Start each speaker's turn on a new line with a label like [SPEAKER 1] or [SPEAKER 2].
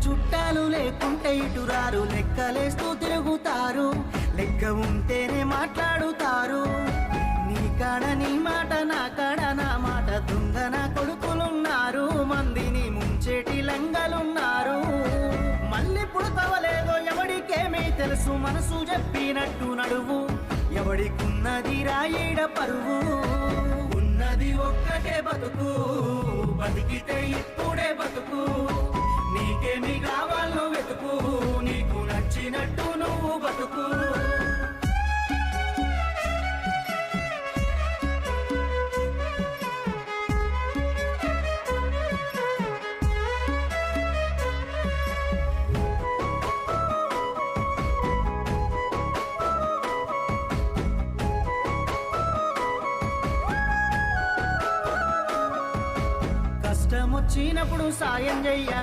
[SPEAKER 1] చుట్టాలు లేకుంటే ఇటురారు, లెక్కలేస్తూ తిరుగుతారు, లెక్క ఉంటేనే మాట్లాడుతారు. నీ కాడ నీ మాట, నా కాడ నా మాట, దొంగన కొడుకులున్నారు, మందిని ముంచేటి లంగలున్నారు. మళ్ళీ పుడతవలేదో ఎవడికేమీ తెలుసు, మనసు చెప్పినట్టు నడువు, ఎవడికున్నది రాయిడ పరువు. ఉన్నది ఒక్కటే బతుకు, బతికితే ఇప్పుడే బతుకు, నీకేమి కావాలో వెతుకు, నీకు నచ్చినట్టు నువ్వు బతుకు. కష్టమొచ్చినప్పుడు సాయం చెయ్యాలి.